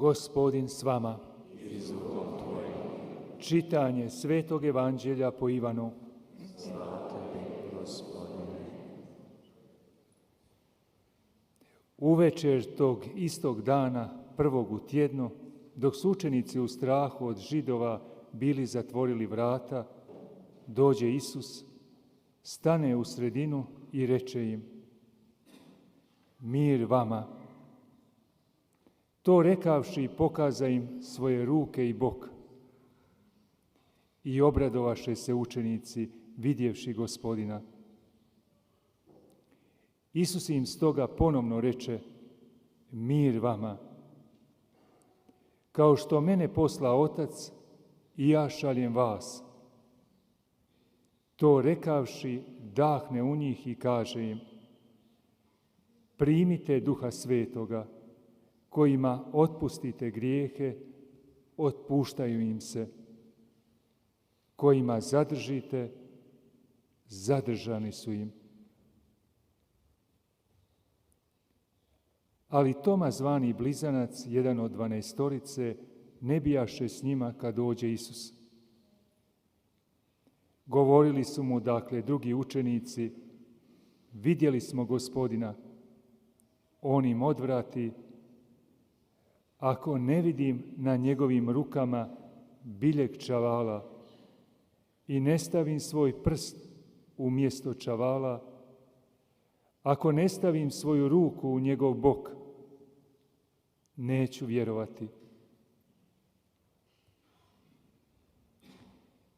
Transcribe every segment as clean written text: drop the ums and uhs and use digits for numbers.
Gospodin s vama. Čitanje Svetog Evanđelja po Ivanu. Uvečer tog istog dana, prvog u tjednu, dok su učenici u strahu od Židova bili zatvorili vrata, dođe Isus, stane u sredinu i reče im: mir vama. To rekavši, pokaza im svoje ruke i bok. I obradovaše se učenici, vidjevši Gospodina. Isus im stoga ponovno reče: mir vama. Kao što mene posla Otac, i ja šaljem vas. To rekavši, dahne u njih i kaže im: primite Duha Svetoga, kojima otpustite grijehe, otpuštaju im se. Kojima zadržite, zadržani su im. Ali Toma, zvani Blizanac, jedan od 12, ne bijaše s njima kad dođe Isus. Govorili su mu, dakle, drugi učenici: vidjeli smo Gospodina. On im odvrati: ako ne vidim na njegovim rukama biljeg čavala i ne stavim svoj prst umjesto čavala, ako ne stavim svoju ruku u njegov bok, neću vjerovati.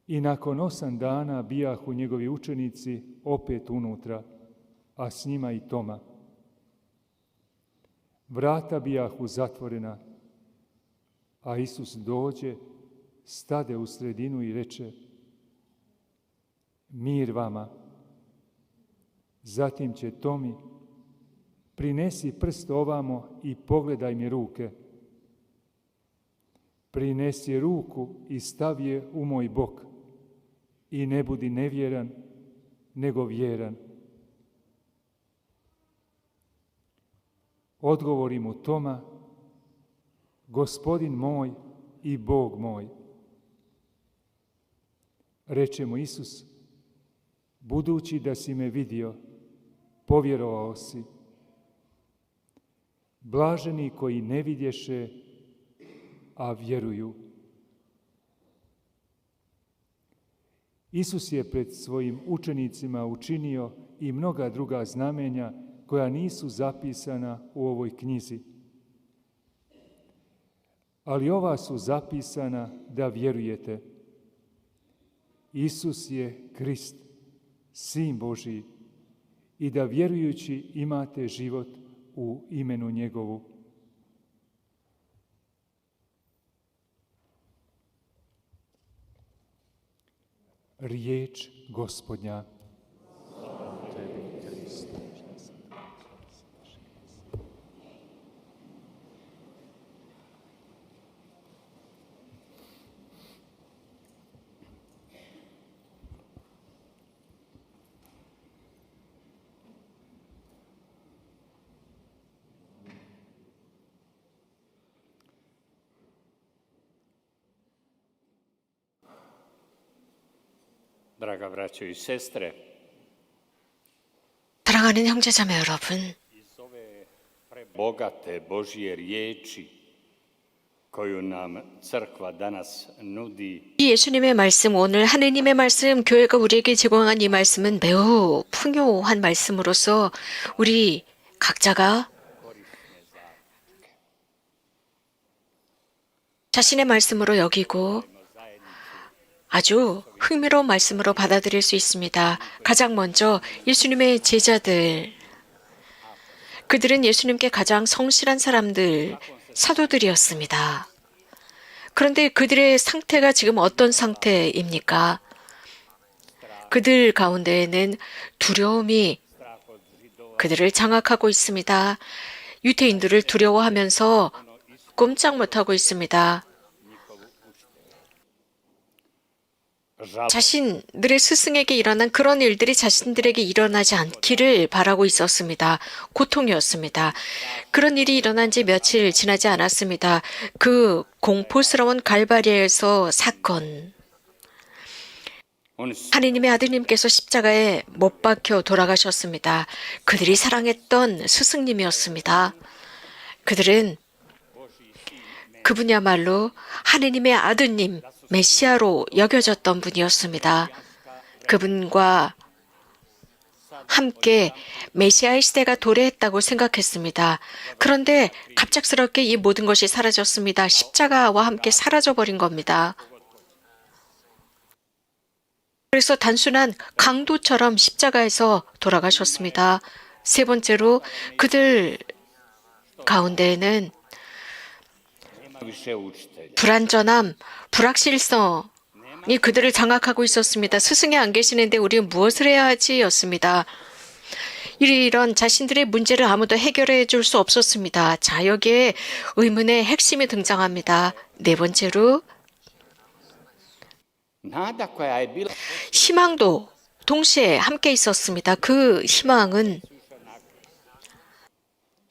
I nakon 8 dana bijahu njegovi učenici opet unutra, a s njima i Toma. Vrata bijahu zatvorena, a Isus dođe, stade u sredinu i reče: mir vama. Zatim će Tomi: prinesi prst ovamo i pogledaj mi ruke. Prinesi ruku i stavi je u moj bok i ne budi nevjeran, nego vjeran. Odgovori mu Toma: Gospodin moj i Bog moj. Reče mu Isus: budući da si me vidio, povjerovao si. Blaženi koji ne vidješe, a vjeruju. Isus je pred svojim učenicima učinio i mnoga druga znamenja koja nisu zapisana u ovoj knjizi. Ali ova su zapisana da vjerujete. Isus je Krist, Sin Božji, i da vjerujući imate život u imenu njegovu. Riječ Gospodnja. Draga braćo i sestre, 사랑하는 형제자매 여러분, iz ove prebogate Božje riječi koju nam crkva danas nudi, 이 예수님의 말씀, 오늘 하느님의 말씀, 교회가 우리에게 제공한 이 말씀은 매우 풍요한 말씀으로서 우리 각자가 자신의 말씀으로 여기고 아주 흥미로운 말씀으로 받아들일 수 있습니다. 가장 먼저 예수님의 제자들, 그들은 예수님께 가장 성실한 사람들, 사도들이었습니다. 그런데 그들의 상태가 지금 어떤 상태입니까? 그들 가운데에는 두려움이 그들을 장악하고 있습니다. 유대인들을 두려워하면서 꼼짝 못하고 있습니다. žal 자신들의 스승에게 일어난 그런 일들이 자신들에게 일어나지 않기를 바라고 있었습니다. 고통이었습니다. 그런 일이 일어난 지 며칠 지나지 않았습니다. 그 공포스러운 갈바리에서 사건. on 하느님의 아드님께서 십자가에 못 박혀 돌아가셨습니다. 그들이 사랑했던 스승님이었습니다. 그들은 그분이야말로 하느님의 아드님, 메시아로 여겨졌던 분이었습니다. 그분과 함께 메시아의 시대가 도래했다고 생각했습니다. 그런데 갑작스럽게 이 모든 것이 사라졌습니다. 십자가와 함께 사라져버린 겁니다. 그래서 단순한 강도처럼 십자가에서 돌아가셨습니다. 세 번째로 그들 가운데에는 nema više učitelja. 불완전함, 불확실성이 그들을 장악하고 있었습니다. 스승이 안 계시는데 우리는 무엇을 해야 하지? 였습니다. 이런 자신들의 문제를 아무도 해결해 줄 수 없었습니다. 자, 여기에 의문의 핵심이 등장합니다. 네 번째로 Nada koja je bila 희망도 동시에 함께 있었습니다. 그 희망은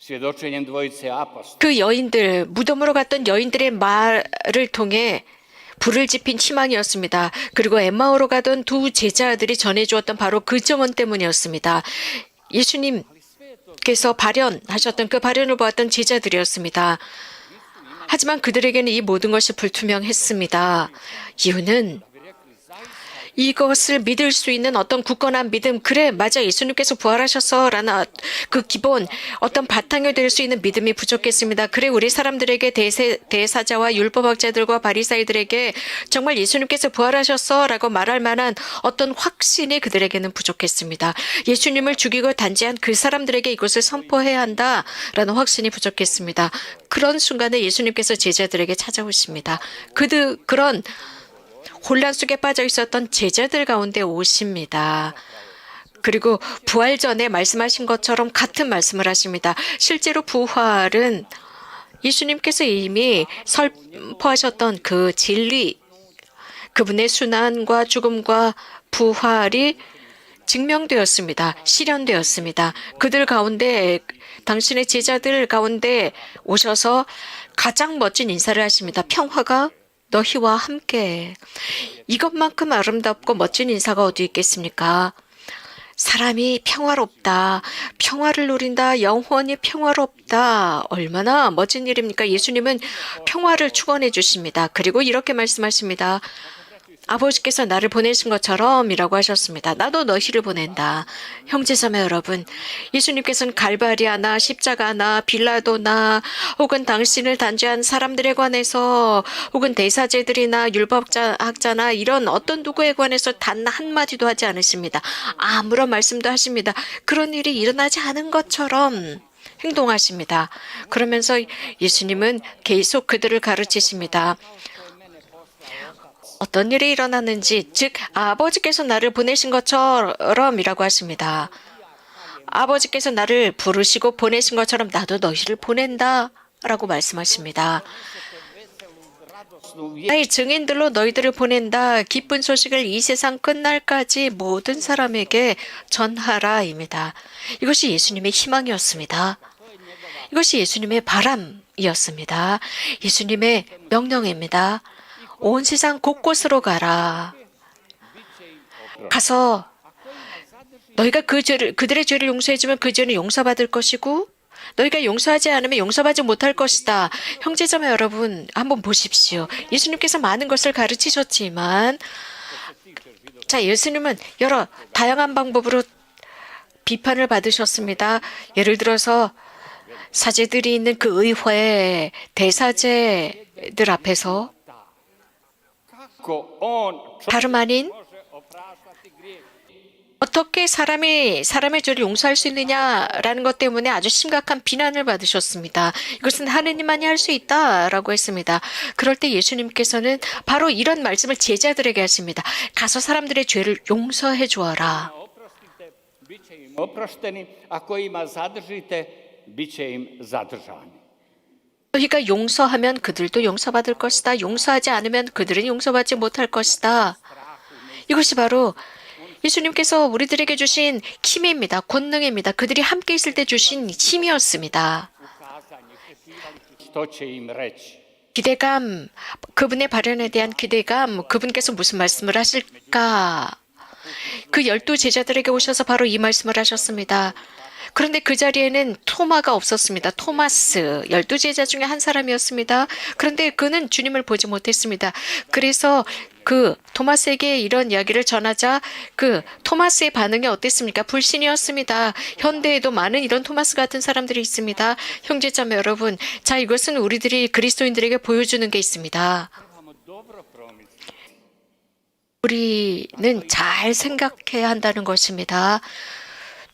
svjedočenjem dvojice apostola. 그 여인들, 무덤으로 갔던 여인들의 말을 통해 불을 지핀 희망이었습니다. 그리고 엠마오로 가던 두 제자들이 전해주었던 바로 그 점원 때문이었습니다. 예수님께서 발현하셨던 그 발현을 보았던 제자들이었습니다. 하지만 그들에게는 이 모든 것이 불투명했습니다. 이유는 이것을 믿을 수 있는 어떤 굳건한 믿음, 그래 맞아 예수님께서 부활하셨어 라는 그 기본 어떤 바탕이 될 수 있는 믿음이 부족했습니다. 그래 우리 사람들에게 대사자와 율법학자들과 바리사이들에게 정말 예수님께서 부활하셨어 라고 말할 만한 어떤 확신이 그들에게는 부족했습니다. 예수님을 죽이고 단죄한 그 사람들에게 이것을 선포해야 한다라는 확신이 부족했습니다. 그런 순간에 예수님께서 제자들에게 찾아오십니다. 그런 혼란 속에 빠져 있었던 제자들 가운데 오십니다. 그리고 부활 전에 말씀하신 것처럼 같은 말씀을 하십니다. 실제로 부활은 예수님께서 이미 선포하셨던 그 진리, 그분의 순환과 죽음과 부활이 증명되었습니다. 실현되었습니다. 그들 가운데, 당신의 제자들 가운데 오셔서 가장 멋진 인사를 하십니다. 평화가 너희와 함께. 이것만큼 아름답고 멋진 인사가 어디 있겠습니까? 사람이 평화롭다. 평화를 누린다. 영원히 평화롭다. 얼마나 멋진 일입니까? 예수님은 평화를 축원해 주십니다. 그리고 이렇게 말씀하십니다. 아버지께서 나를 보내신 것처럼 이라고 하셨습니다. 나도 너희를 보낸다. 형제자매 여러분, 예수님께서는 갈바리아나 십자가나 빌라도나 혹은 당신을 단죄한 사람들에 관해서 혹은 대사제들이나 율법학자나 이런 어떤 누구에 관해서 단 한마디도 하지 않으십니다. 아무런 말씀도 하십니다. 그런 일이 일어나지 않은 것처럼 행동하십니다. 그러면서 예수님은 계속 그들을 가르치십니다. 어떤 일이 일어났는지, 즉 아버지께서 나를 보내신 것처럼이라고 하십니다. 아버지께서 나를 부르시고 보내신 것처럼 나도 너희를 보낸다라고 말씀하십니다. 나의 증인들로 너희들을 보낸다. 기쁜 소식을 이 세상 끝날까지 모든 사람에게 전하라입니다. 이것이 예수님의 희망이었습니다. 이것이 예수님의 바람이었습니다. 예수님의 명령입니다. 온 세상 곳곳으로 가라. 가서 너희가 그들의 죄를 용서해주면 그 죄는 용서받을 것이고 너희가 용서하지 않으면 용서받지 못할 것이다. 형제자매 여러분, 한번 보십시오. 예수님께서 많은 것을 가르치셨지만 자, 예수님은 여러 다양한 방법으로 비판을 받으셨습니다. 예를 들어서 사제들이 있는 그 의회, 대사제들 앞에서 다름 아닌 어떻게 사람의 죄를 용서할 수 있느냐라는 것 때문에 아주 심각한 비난을 받으셨습니다. 이것은 하느님만이 할 수 있다라고 했습니다. 그럴 때 예수님께서는 바로 이런 말씀을 제자들에게 하십니다. 가서 사람들의 죄를 용서해 주어라. 너희가 용서하면 그들도 용서받을 것이다. 용서하지 않으면 그들은 용서받지 못할 것이다. 이것이 바로 예수님께서 우리들에게 주신 힘입니다. 권능입니다. 그들이 함께 있을 때 주신 힘이었습니다. Što će im reći? 기대감, 그분의 발언에 대한 기대감, 그분께서 무슨 말씀을 하실까? 그 12 제자들에게 오셔서 바로 이 말씀을 하셨습니다. 그런데 그 자리에는 토마가 없었습니다. 토마스, 12 제자 중에 한 사람이었습니다. 그런데 그는 주님을 보지 못했습니다. 그래서 그 토마스에게 이런 이야기를 전하자 그 토마스의 반응이 어땠습니까? 불신이었습니다. 현대에도 많은 이런 토마스 같은 사람들이 있습니다. 형제자매 여러분, 자, 이것은 우리들이 그리스도인들에게 보여주는 게 있습니다. 우리는 잘 생각해야 한다는 것입니다.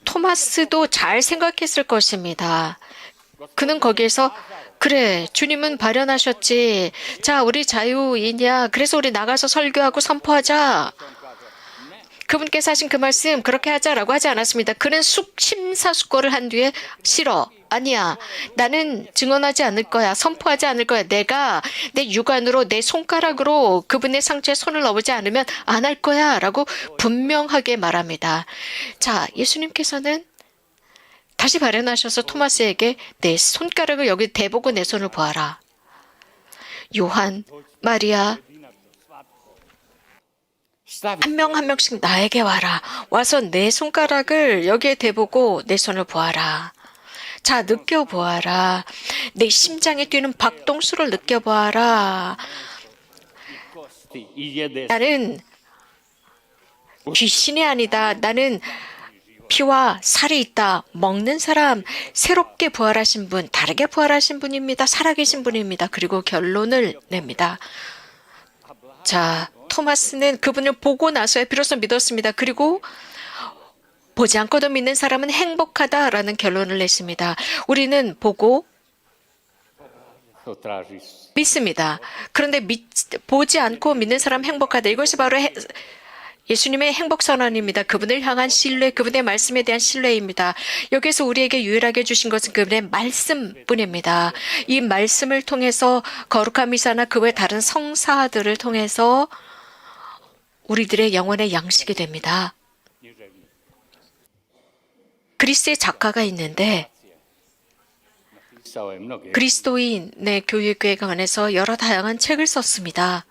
토마스도 잘 생각했을 것입니다. 그는 거기에서 그래, 주님은 발현하셨지. 자, 우리 자유이냐. 그래서 우리 나가서 설교하고 선포하자. 그분께서 하신 그 말씀 그렇게 하자라고 하지 않았습니다. 그는 심사숙고를 한 뒤에 싫어. 아니야. 나는 증언하지 않을 거야. 선포하지 않을 거야. 내가 내 육안으로 내 손가락으로 그분의 상처에 손을 넣지 않으면 안 할 거야. 라고 분명하게 말합니다. 자, 예수님께서는 다시 발현하셔서 토마스에게 내 손가락을 여기 대보고 내 손을 보아라. 요한, 마리아, 한 명 한 명씩 나에게 와라. 와서 내 손가락을 여기에 대보고 내 손을 보아라. 자, 느껴보아라. 내 심장에 뛰는 박동수를 느껴보아라. 나는 귀신이 아니다. 나는 피와 살이 있다. 먹는 사람, 새롭게 부활하신 분, 다르게 부활하신 분입니다. 살아계신 분입니다. 그리고 결론을 냅니다. 자, 토마스는 그분을 보고 나서야 비로소 믿었습니다. 그리고 보지 않고도 믿는 사람은 행복하다라는 결론을 냈습니다. 우리는 보고 믿습니다. 그런데 보지 않고 믿는 사람 행복하다. 이것이 바로 예수님의 행복선언입니다. 그분을 향한 신뢰, 그분의 말씀에 대한 신뢰입니다. 여기서 우리에게 유일하게 주신 것은 그분의 말씀뿐입니다. 이 말씀을 통해서 거룩한 미사나 그 외 다른 성사들을 통해서 우리들의 영혼의 양식이 됩니다. 그리스의 작가가 있는데 그리스도인의 교육에 관해서 여러 다양한 책을 썼습니다.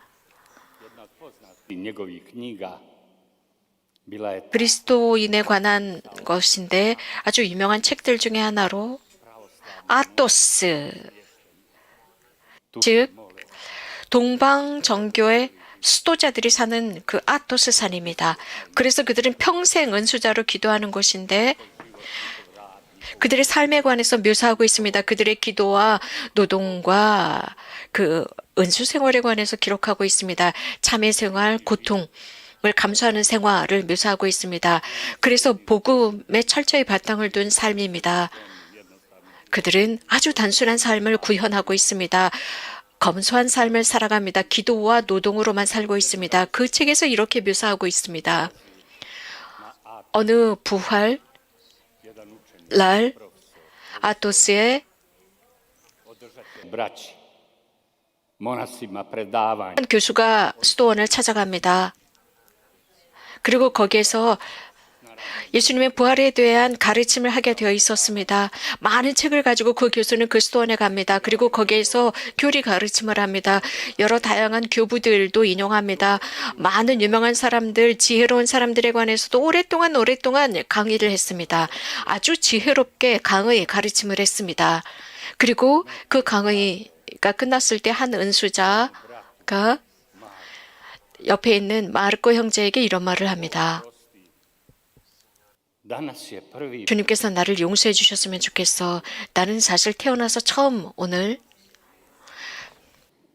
그리스도인에 관한 것인데 아주 유명한 책들 중에 하나로 아토스, 즉 동방 정교의 수도자들이 사는 그 아토스 산입니다. 그래서 그들은 평생 은수자로 기도하는 곳인데 그들의 삶에 관해서 묘사하고 있습니다. 그들의 기도와 노동과 그 은수 생활에 관해서 기록하고 있습니다. 참회 생활, 고통을 감수하는 생활을 묘사하고 있습니다. 그래서 복음에 철저히 바탕을 둔 삶입니다. 그들은 아주 단순한 삶을 구현하고 있습니다. 검소한 삶을 살아갑니다. 기도와 노동으로만 살고 있습니다. 그 책에서 이렇게 묘사하고 있습니다. 어느 부활 날 아토스의 한 교수가 수도원을 찾아갑니다. 그리고 거기에서 예수님의 부활에 대한 가르침을 하게 되어 있었습니다. 많은 책을 가지고 그 교수는 그 수도원에 갑니다. 그리고 거기에서 교리 가르침을 합니다. 여러 다양한 교부들도 인용합니다. 많은 유명한 사람들, 지혜로운 사람들에 관해서도 오랫동안 강의를 했습니다. 아주 지혜롭게 강의 가르침을 했습니다. 그리고 그 강의가 끝났을 때 한 은수자가 옆에 있는 마르코 형제에게 이런 말을 합니다. 주님께서 나를 용서해 주셨으면 좋겠어. 나는 사실 태어나서 처음 오늘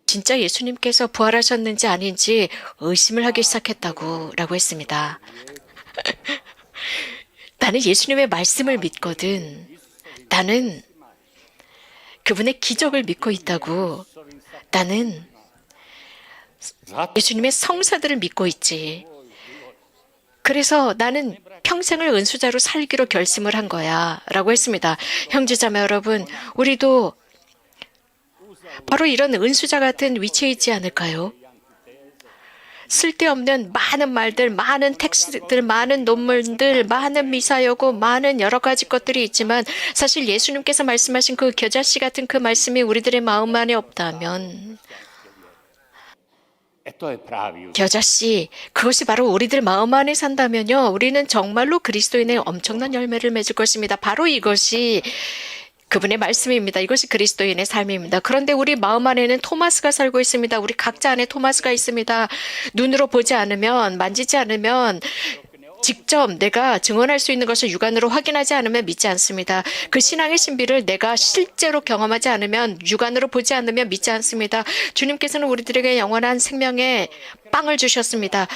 진짜 예수님께서 부활하셨는지 아닌지 의심을 하기 시작했다고 라고 했습니다. 나는 예수님의 말씀을 믿거든. 나는 그분의 기적을 믿고 있다고. 나는 예수님의 성사들을 믿고 있지. 그래서 나는 평생을 은수자로 살기로 결심을 한 거야 라고 했습니다. 형제자매 여러분, 우리도 바로 이런 은수자 같은 위치에 있지 않을까요? 쓸데없는 많은 말들, 많은 텍스트들, 많은 논문들, 많은 미사여고, 많은 여러 가지 것들이 있지만 사실 예수님께서 말씀하신 그 겨자씨 같은 그 말씀이 우리들의 마음 안에 없다면 E to je pravi uspjeh. 겨자씨, 그것이 바로 우리들 마음 안에 산다면요. 우리는 정말로 그리스도인의 엄청난 열매를 맺을 것입니다. 바로 이것이 그분의 말씀입니다. 이것이 그리스도인의 삶입니다. 그런데 우리 마음 안에는 토마스가 살고 있습니다. 우리 각자 안에 토마스가 있습니다. 눈으로 보지 않으면, 만지지 않으면, 직접 내가 증언할 수 있는 것을 육안으로 확인하지 않으면 믿지 않습니다. 그 신앙의 신비를 내가 실제로 경험하지 않으면, 육안으로 보지 않으면 믿지 않습니다. 주님께서는 우리들에게 영원한 생명의 빵을 주셨습니다.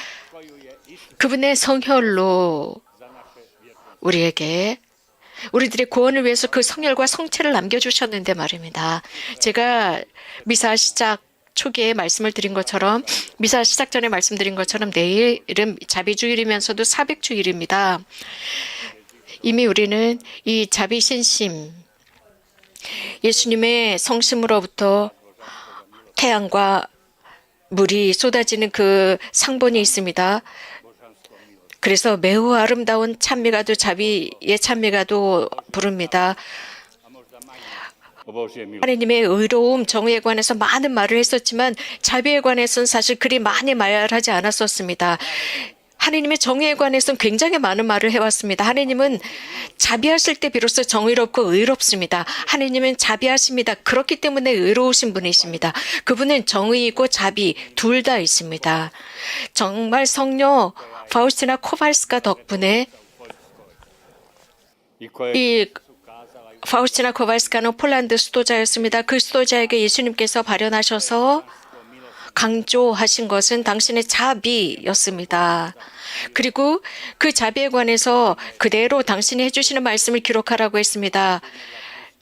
그분의 성혈로 우리들의 구원을 위해서 그 성혈과 성체를 남겨주셨는데 말입니다. 제가 미사 시작 초기에 말씀을 드린 것처럼, 미사 시작 전에 말씀드린 것처럼 내일은 자비주일이면서도 사백주일입니다. 이미 우리는 이 자비신심, 예수님의 성심으로부터 태양과 물이 쏟아지는 그 상본이 있습니다. 그래서 매우 아름다운 찬미가도 자비의 찬미가도 부릅니다. O Božjem milosti. 하나님의 의로움, 정의에 관해서 많은 말을 했었지만 자비에 관해서는 사실 그리 많이 말하지 않았었습니다. 하나님의 정의에 관해서는 굉장히 많은 말을 해왔습니다. 하나님은 자비하실 때 비로소 정의롭고 의롭습니다. 하나님은 자비하십니다. 그렇기 때문에 의로우신 분이십니다. 그분은 정의이고 자비 둘 다 있습니다. 정말 성녀 파우스티나 코발스카 덕분에 I koje 이 파우스티나 코발스카는 폴란드 수도자였습니다. 그 수도자에게 예수님께서 발현하셔서 강조하신 것은 당신의 자비였습니다. 그리고 그 자비에 관해서 그대로 당신이 해주시는 말씀을 기록하라고 했습니다.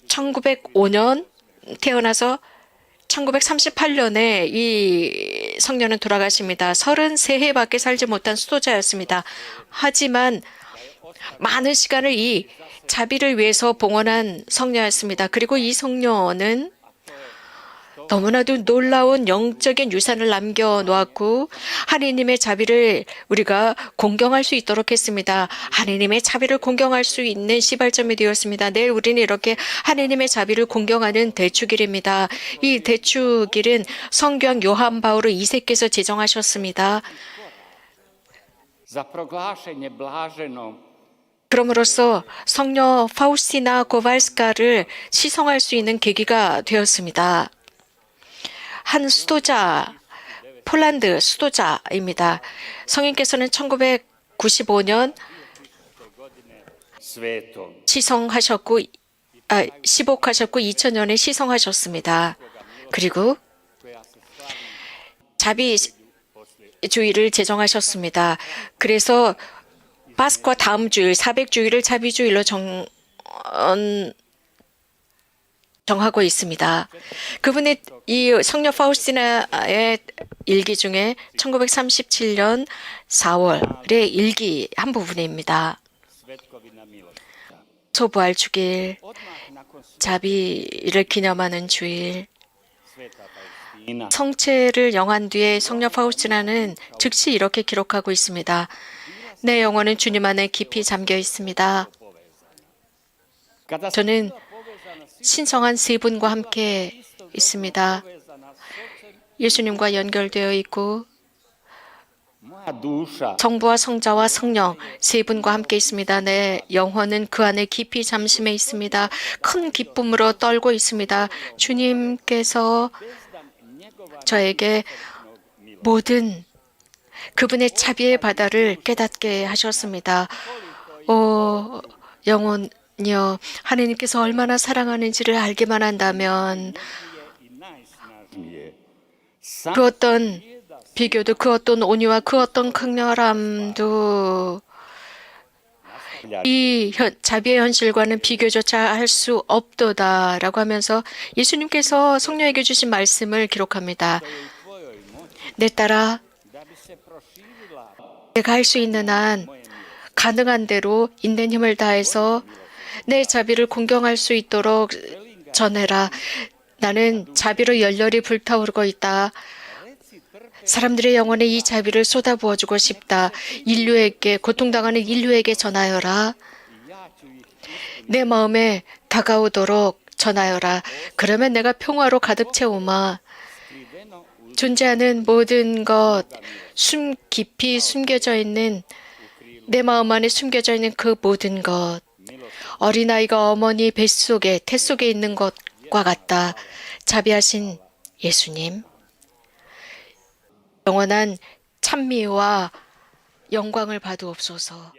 1905년 태어나서 1938년에 이 성녀는 돌아가십니다. 33해밖에 살지 못한 수도자였습니다. 하지만 많은 시간을 이 자비를 위해서 봉헌한 성녀였습니다. 그리고 이 성녀는 너무나도 놀라운 영적인 유산을 남겨놓았고 하나님의 자비를 우리가 공경할 수 있도록 했습니다. 하나님의 자비를 공경할 수 있는 시발점이 되었습니다. 내일 우리는 이렇게 하나님의 자비를 공경하는 대축일입니다. 이 대축일은 성교황 요한 바오로 2세께서 제정하셨습니다. za proglašenje blaženom 그럼으로써 성녀 파우스티나 코발스카를 시성할 수 있는 계기가 되었습니다. 한 수도자, 폴란드 수도자입니다. 성인께서는 1995년 svetom 시성하셨고 20년에 시성하셨습니다. 그리고 자비주의를 제정하셨습니다. 그래서 파스과 다음 주일 400주일을 자비주일로 정하고 있습니다. 그분의 이 성녀 파우스티나의 일기 중에 1937년 4월의 일기 한 부분입니다. svetkovina milosti. 초부활 주일, Odmah nakon 자비를 기념하는 주일, sveta Faustina 성체를 영한 뒤에 성녀 파우스티나는 즉시 이렇게 기록하고 있습니다. 내 영혼은 주님 안에 깊이 잠겨 있습니다. kada sam 저는 신성한 세 분과 함께 있습니다. povezana s Otcem, 예수님과 연결되어 있고 moja duša 성부와 성자와 성령 세 분과 함께 있습니다. 내 영혼은 그 안에 깊이 잠심해 있습니다. 큰 기쁨으로 떨고 있습니다. 주님께서 저에게 모든 그분의 자비의 바다를 깨닫게 하셨습니다. 오 영혼이여, 하나님께서 얼마나 사랑하는지를 알게만 한다면 i najsnažnije. Sam 그 어떤 비교도, 그 어떤 온유와 그 어떤 강렬함도 이 자비의 현실과는 비교조차 할 수 없도다라고 하면서 예수님께서 성령에게 주신 말씀을 기록합니다. 내 딸아, da bi se proširila 내가 할 수 있는 한 가능한 대로 있는 힘을 다해서 내 자비를 공경할 수 있도록 전해라. 나는 자비로 열렬히 불타오르고 있다. 사람들의 영혼에 이 자비를 쏟아부어주고 싶다. 인류에게, 고통당하는 인류에게 전하여라. 내 마음에 다가오도록 전하여라. 그러면 내가 평화로 가득 채우마. 존재하는 모든 것, 깊이 숨겨져 있는, 내 마음 안에 숨겨져 있는 그 모든 것, 어린아이가 어머니 뱃속에, 태 속에 있는 것과 같다. 자비하신 예수님, 영원한 찬미와 영광을 받으옵소서.